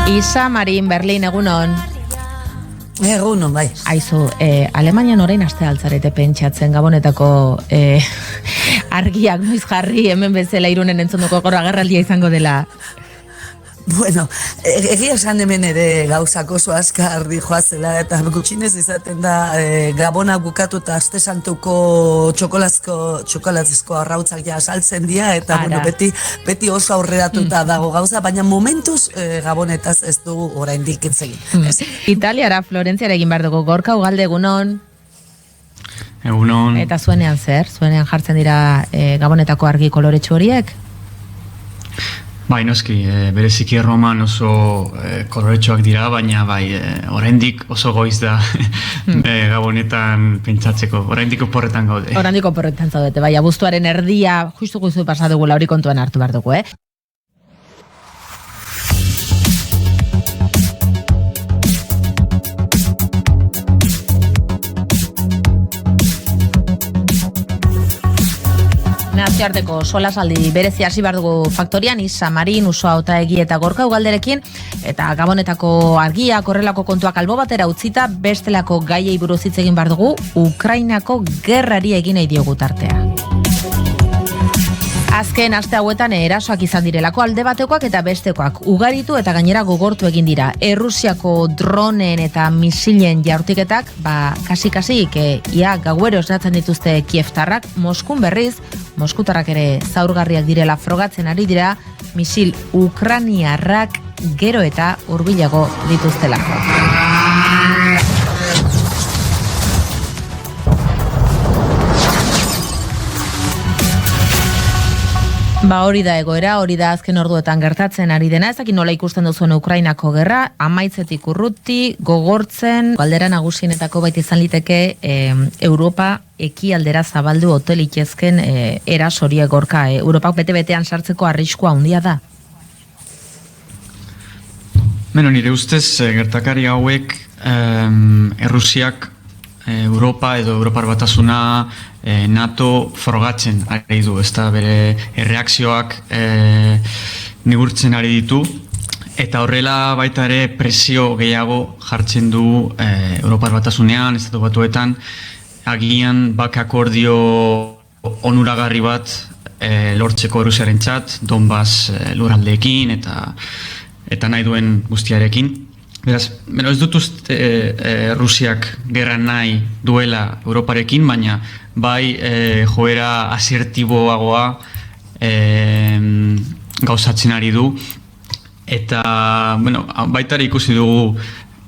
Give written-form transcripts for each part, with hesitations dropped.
Isa Marin, Berlin, egunon. Egunon, bai. Aizu, Alemanian orain aste altzarete pentsatzen Gabonetako argiak noiz jarri, hemen bezala Irunen entzunduko gora agerraldia izango dela. Bueno, egia esan hemen ere gauzak oso azkar joazela eta gutxinez izaten da Gabona bukatu eta aste santuko txokolatzezko arrautzak ja saltzen dira eta bueno, beti oso aurreratuta dago gauza, baina momentuz Gabonetaz ez dugu oraindik hitz egin. Italiara, Florentziara egin behar dugu, Gorka Ugalde, egunon. Egunon. Eta zuenean zer? Zuenean jartzen dira Gabonetako argi koloretsu horiek? Bai, noski, bereziki Roman oso koloretsuak dira, baina bai, oraindik oso goiz da Gabonetan pentsatzeko, oraindik oporretan gaude. Oraindik oporretan zaudete, bai, abuztuaren erdia, justu guzu pasa dugu, hori kontuan hartu behar dugu, Nazioarteko solasaldi berezi hasi behar dugu faktorian, Isa Marin, Usoa Otaegi eta Gorka Ugalderekin, eta Gabonetako argiak horrelako kontuak albo batera utzita, bestelako gaiei buruz hitz egin behar dugu, Ukrainako gerrari egin nahi diogu tartea. Azken aste hauetan erasoak izan direlako alde batekoak eta bestekoak ugaritu eta gainera gogortu egin dira. Errusiako dronen eta misilen jaurtiketak, kasi-kasik, ia gauero esnatzen dituzte Kievtarrak, Moskun berriz, Moskutarrak ere zaurgarriak direla frogatzen ari dira, misil ukraniarrak gero eta hurbilago dituztelako. Hori da egoera, hori da azken orduetan gertatzen ari dena, ezakin nola ikusten duzuen Ukrainako gerra, amaitzetik urruti, gogortzen, galdera nagusienetako baita izan liteke Europa ekialdera zabaldu hotelitezken erasorie Gorka. Europak bete-betean sartzeko arriskua handia da? Nire ustez, gertakari hauek Errusiak Europa edo Europar Batasuna NATO frogatzen ari du, ezta bere erreakzioak nigurtzen ari ditu, eta horrela baita ere presio gehiago jartzen du Europar Batasunean, Estatu Batuetan, agian bakakordio onuragarri bat lortzeko Errusiarentzat, Donbas lurraldeekin eta nahi duen guztiarekin. Beraz, ez dut uste Rusiak gerra nahi duela Europarekin, baina bai joera asertiboagoa gauzatzen ari du. Eta, baitare ikusi dugu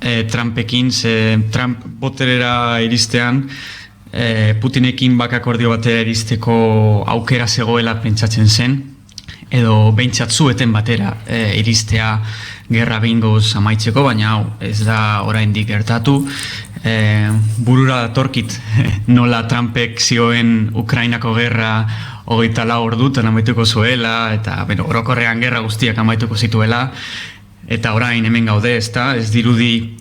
Trumpekin, Trump boterera iristean, Putinekin bakakordio batera iristeko aukera zegoela pentsatzen zen, edo behintzat zueten batera iristea gerra behingoz amaitzeko, baina hau ez da oraindik gertatu. Burura datorkit nola Trumpek zioen Ukrainako gerra 24 ordutan amaituko zuela, eta orokorrean gerra guztiak amaituko zituela, eta orain hemen gaude, ez dirudi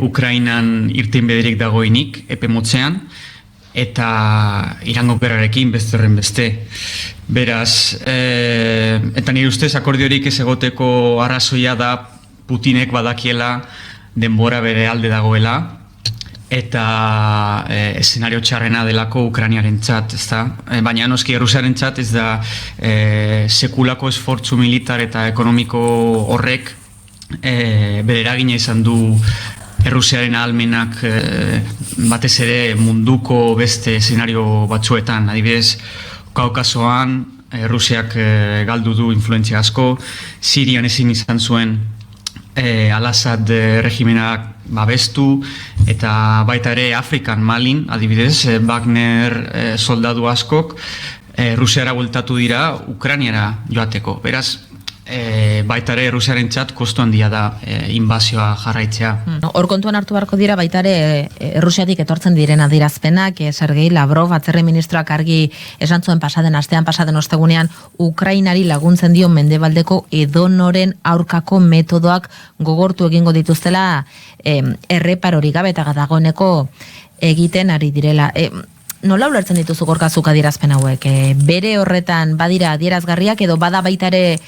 Ukrainan irten bederik dagoinik, epe motzean, eta Irango gerrarekin bezterren beste. Beraz, eta nire ustez akordiorik ez egoteko arrazoia da Putinek badakiela denbora bere alde dagoela, eta eszenario txarrena delako Ukrainiarentzat, ezta? Baina noski Errusiarentzat ez da sekulako esfortzu militar eta ekonomiko horrek bere eragina izan du Errusiaren ahalmenak batez ere munduko beste eszenario batzuetan, adibidez Kaukasoan Errusiak galdu du influentzia asko, Sirian ezin izan zuen Al-Assad regimenak babestu, eta baita ere Afrikan, Malin, adibidez, Wagner soldadu askok Rusiara bueltatu dira Ukrainiara joateko. Beraz, baita ere Errusiarentzat kostu handia da inbazioa jarraitzea. Hor kontuan hartu beharko dira baita ere Errusiatik etortzen diren adierazpenak, Sergei Lavrov atzerri ministroak argi esan zuen pasaden astean, pasaden ostegunean, Ukrainari laguntzen dio mendebaldeko edonoren aurkako metodoak gogortu egingo dituztela erreparorik gabe eta dagoeneko egiten ari direla. Nola ulertzen dituzu Gorka zuk adierazpen hauek? Bere horretan badira adierazgarriak edo bada baita ere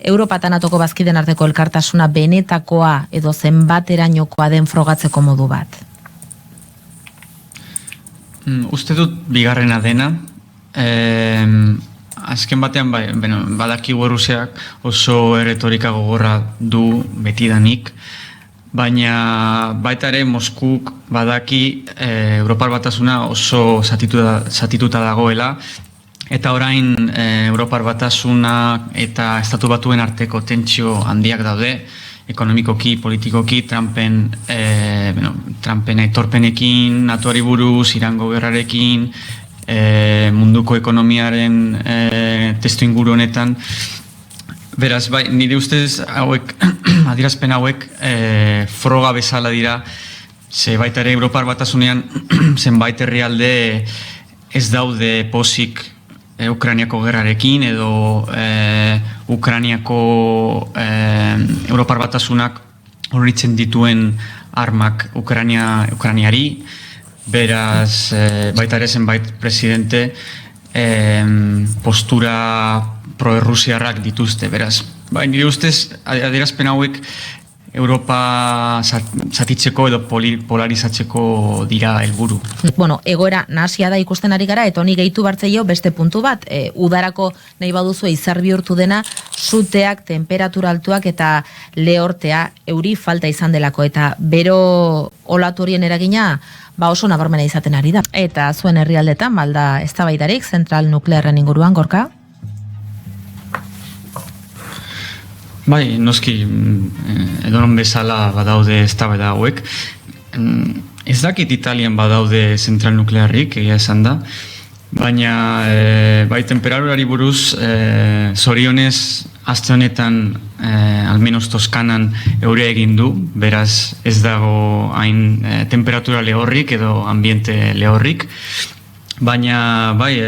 Europatan atoko bazkiden arteko elkartasuna benetakoa edo zenbaterainokoa den frogatzeko modu bat? Uste dut bigarrena dena. Azken batean badakigu Errusiak oso erretorika gogorra du betidanik, baina baita ere Moskuk badaki Europar Batasuna oso zatituta dagoela, eta orain Europar Batasuna eta Estatu Batuen arteko tentsio handiak daude, ekonomikoki, politikoki, Trumpen aitorpenekin, NATOari buruz, Irango gerrarekin, munduko ekonomiaren testu inguru honetan. Beraz, bai, nire ustez hauek, adierazpen hauek froga bezala dira, ze baita ere Europar Batasunean zenbait herrialde ez daude pozik Ukrainiako gerrarekin edo Ukrainiako Europar Batasunak horritzen dituen armak Ukrainiari. Beraz, baita ere zenbait presidente postura pro-errusiarrak dituzte. Beraz, nire ustez, adierazpen hauek Europa zatitzeko edo polarizatzeko dira helburu. Bueno, egoera nahasia da ikusten ari gara, eta honi gehitu bartzeio beste puntu bat. Udarako nahi baduzu izar bihurtu dena, suteak, temperatura altuak eta lehortea euri falta izan delako. Eta bero olatu horien eragina oso nabarmena izaten ari da. Eta zuen herrialdetan, balda eztabaidarik zentral nuklearren inguruan, Gorka? Bai, noski, edonon bezala badaude eztabaida hauek. Ez dakit Italian badaude zentral nuklearrik, egia esan da, baina bai temperaturari buruz, zorionez, aste honetan, almenos Toskanan eure egin du, beraz ez dago hain temperatura lehorrik edo ambiente lehorrik, baina bai,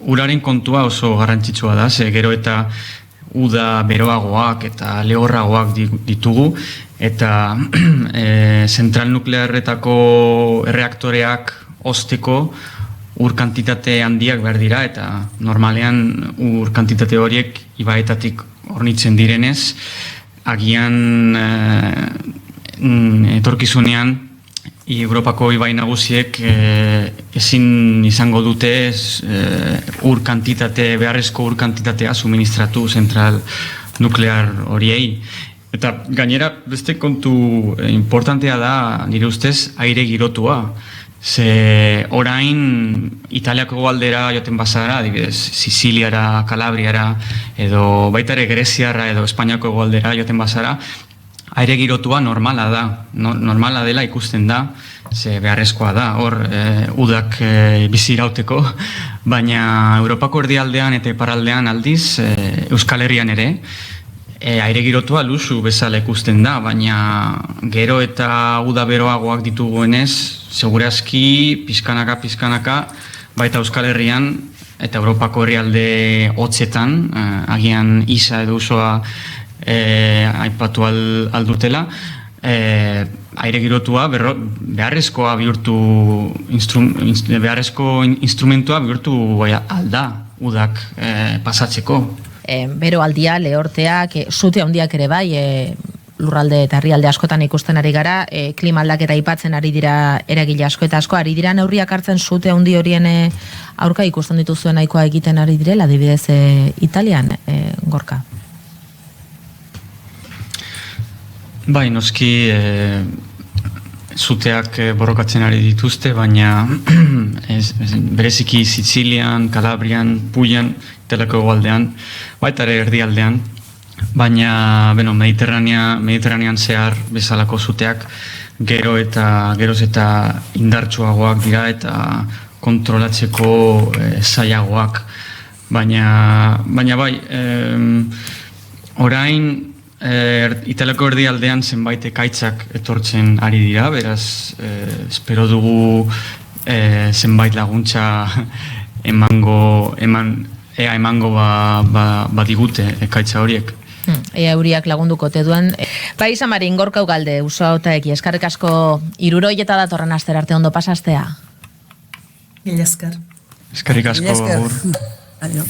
uraren kontua oso garrantzitsua da, ze gero eta uda beroagoak eta lehorragoak ditugu, eta zentral nuklearretako erreaktoreak hozteko ur kantitate handiak behar dira, eta normalean ur kantitate horiek ibaetatik hornitzen direnez, agian etorkizunean Europako ibai nagusiek ezin izango dute beharrezko ur kantitatea suministratu zentral nuklear horiei. Eta gainera beste kontu importantea da, nire ustez, aire girotua. Ze orain Italiako goaldera joten bazara, adibidez, Siciliara, Calabriara, edo baita ere Greziarra edo Espainiako goaldera joten bazara, aire girotua normala da, normala dela ikusten da, ze beharrezkoa da, hor udak bizi irauteko, baina Europako erdialdean eta iparraldean aldiz, Euskal Herrian ere, aire girotua luzu bezala ikusten da, baina gero eta uda beroagoak dituguenez, segurazki, pizkanaka, baita Euskal Herrian eta Europako herrialde hotzetan, agian isa edo usoa aipatu aldutela, aire girotua beharrezko instrumentua bihurtu alda udak pasatzeko. Bero aldia, lehorteak, sute handiak ere bai, lurralde eta herrialde askotan ikusten ari gara, klima aldaketa aipatzen ari dira eragile asko eta asko, ari dira neurriak hartzen sute handi horien aurka ikusten dituzuen nahikoa egiten ari direla, adibidez Italian, Gorka? Bai, noski zuteak borrokatzen ari dituzte, baina bereziki Sizilian, Calabrian, Puilan, Italako hegoaldean, baita ere erdialdean, baina Mediterranean zehar bezalako zuteak geroz eta indartsuagoak dira eta kontrolatzeko zailagoak. Baina bai, orain Italiako erdialdean zenbait ekaitzak etortzen ari dira, beraz, espero dugu zenbait laguntza emango badigute ekaitza horiek. Ea euriak lagunduko te duen. Izan Marin, Gorka Ugalde, Usoautaeki, eskarrik asko 60 eta datorren aster arte ondo pasastea. Mila esker. Eskarrik asko. Adio.